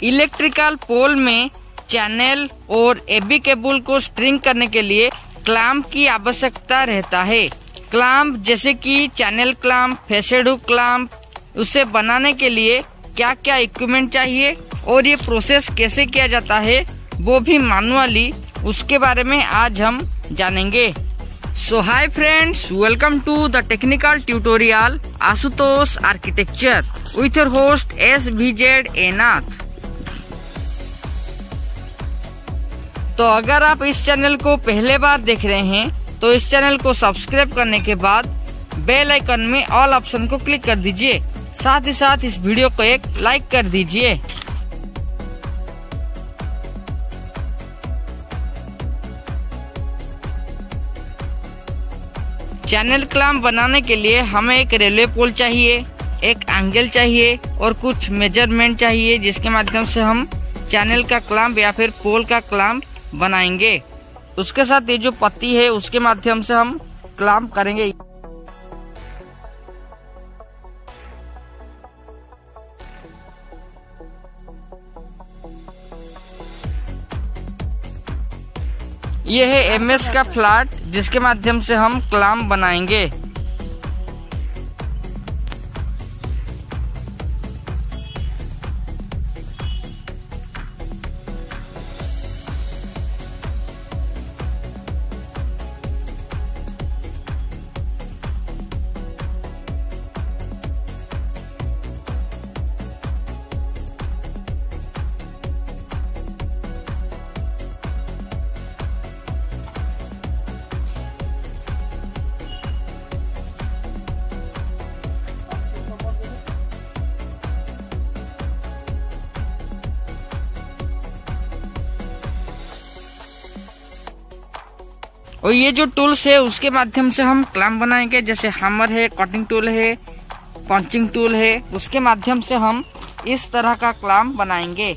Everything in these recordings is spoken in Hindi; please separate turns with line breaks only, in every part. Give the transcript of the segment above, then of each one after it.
इलेक्ट्रिकल पोल में चैनल और एबी केबल को स्ट्रिंग करने के लिए क्लैंप की आवश्यकता रहता है। क्लैंप जैसे कि channel clamp, facet hook clamp, उसे बनाने के लिए क्या क्या इक्विपमेंट चाहिए और ये प्रोसेस कैसे किया जाता है वो भी मैनुअली, उसके बारे में आज हम जानेंगे। So hi friends, welcome to the technical tutorial Ashutosh architecture with your host SVZ Nath. तो अगर आप इस चैनल को पहले बार देख रहे हैं तो इस चैनल को सब्सक्राइब करने के बाद बेल आइकन में ऑल ऑप्शन को क्लिक कर दीजिए। साथ ही साथ इस वीडियो को एक लाइक कर दीजिए। चैनल क्लैंप बनाने के लिए हमें एक रेलवे पोल चाहिए, एक एंगल चाहिए और कुछ मेजरमेंट चाहिए, जिसके माध्यम से हम चैनल का क्लैंप या फिर पोल का क्लैंप बनाएंगे। उसके साथ ये जो पत्ती है उसके माध्यम से हम क्लैंप करेंगे। ये है MS का फ्लैट, जिसके माध्यम से हम क्लैंप बनाएंगे। और ये जो टूल्स है उसके माध्यम से हम क्लैंप बनाएंगे, जैसे हैमर है, कटिंग टूल है, पंचिंग टूल है, उसके माध्यम से हम इस तरह का क्लैंप बनाएंगे।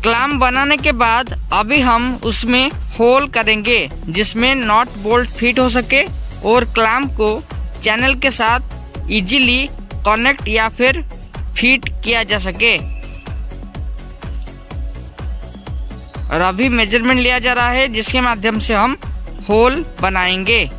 क्लैम्प बनाने के बाद अभी हम उसमें होल करेंगे जिसमें नॉट बोल्ट फिट हो सके और क्लैम्प को चैनल के साथ इजीली कनेक्ट या फिर फिट किया जा सके। और अभी मेजरमेंट लिया जा रहा है जिसके माध्यम से हम होल बनाएंगे।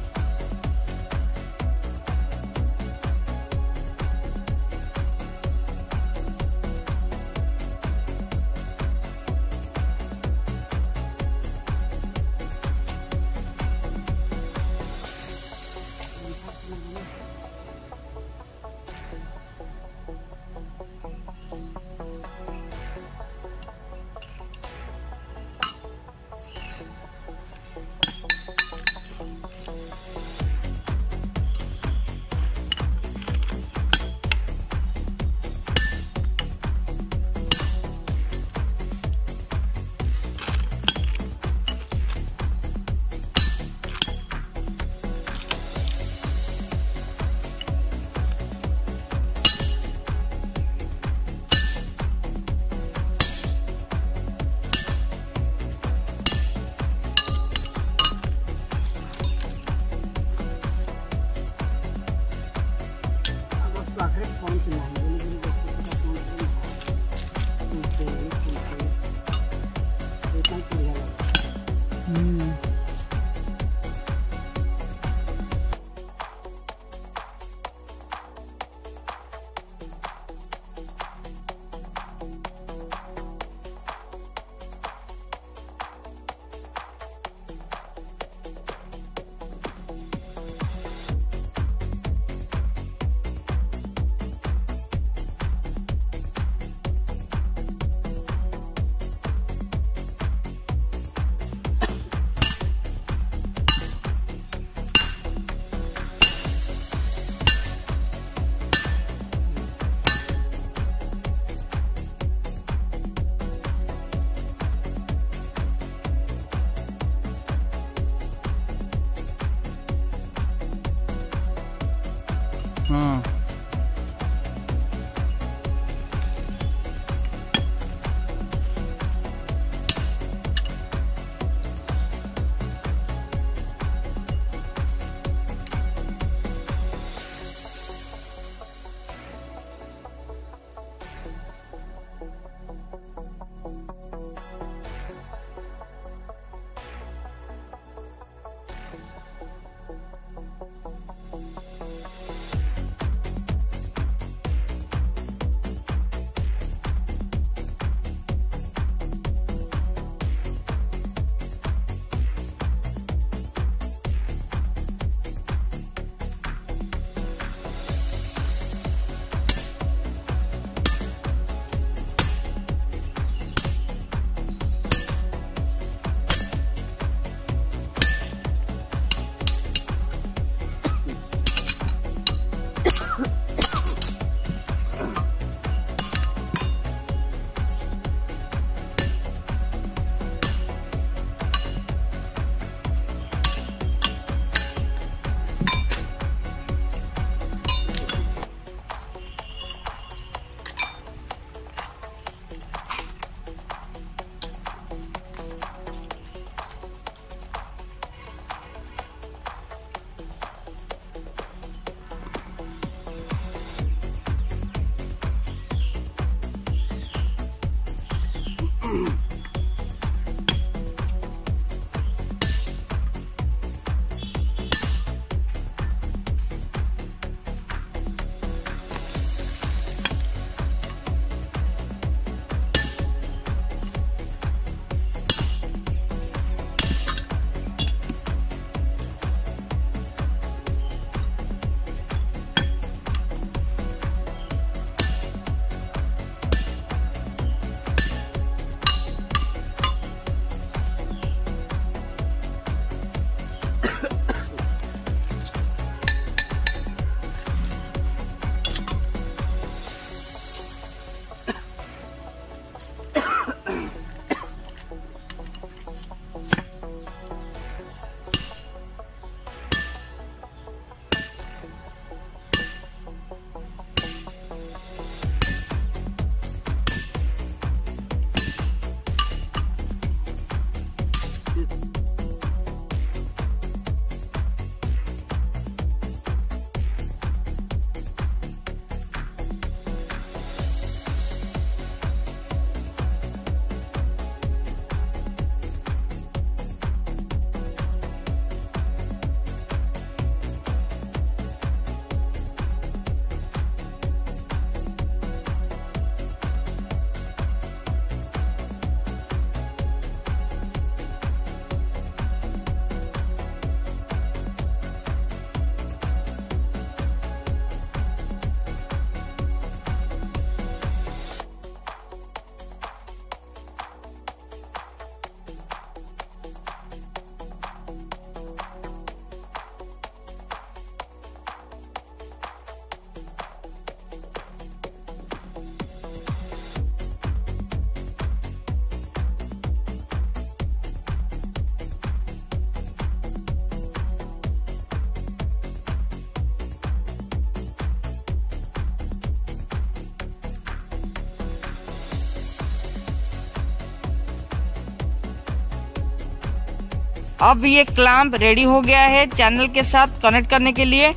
अब ये क्लैंप रेडी हो गया है चैनल के साथ कनेक्ट करने के लिए।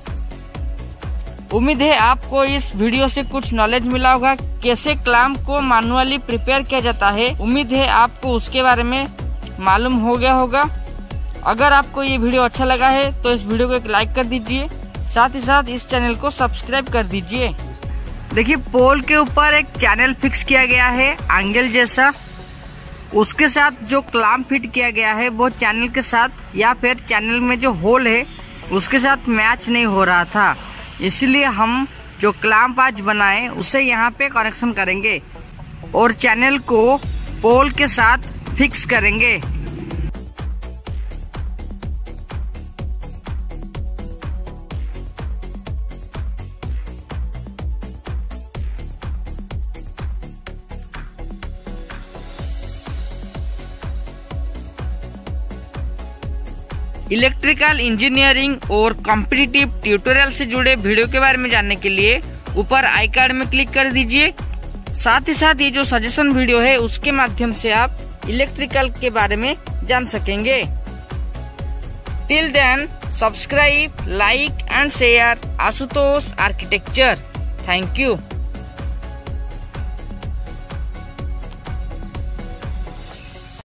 उम्मीद है आपको इस वीडियो से कुछ नॉलेज मिला होगा कैसे क्लैंप को मैन्युअली प्रिपेयर किया जाता है। उम्मीद है आपको उसके बारे में मालूम हो गया होगा। अगर आपको ये वीडियो अच्छा लगा है तो इस वीडियो को एक लाइक कर दीजिए, साथ ही साथ इस चैनल को सब्सक्राइब कर दीजिए। देखिए पोल के ऊपर एक चैनल फिक्स किया गया है एंगल जैसा, उसके साथ जो क्लैंप फिट किया गया है वो चैनल के साथ या फिर चैनल में जो होल है उसके साथ मैच नहीं हो रहा था, इसलिए हम जो क्लैंप आज बनाए उसे यहाँ पे कनेक्शन करेंगे और चैनल को पोल के साथ फिक्स करेंगे। इलेक्ट्रिकल इंजीनियरिंग और कॉम्पिटिटिव ट्यूटोरियल से जुड़े वीडियो के बारे में जानने के लिए ऊपर आई कार्ड में क्लिक कर दीजिए। साथ ही साथ ये जो सजेशन वीडियो है उसके माध्यम से आप इलेक्ट्रिकल के बारे में जान सकेंगे। Till then subscribe, like and share Ashutosh architecture. Thank you.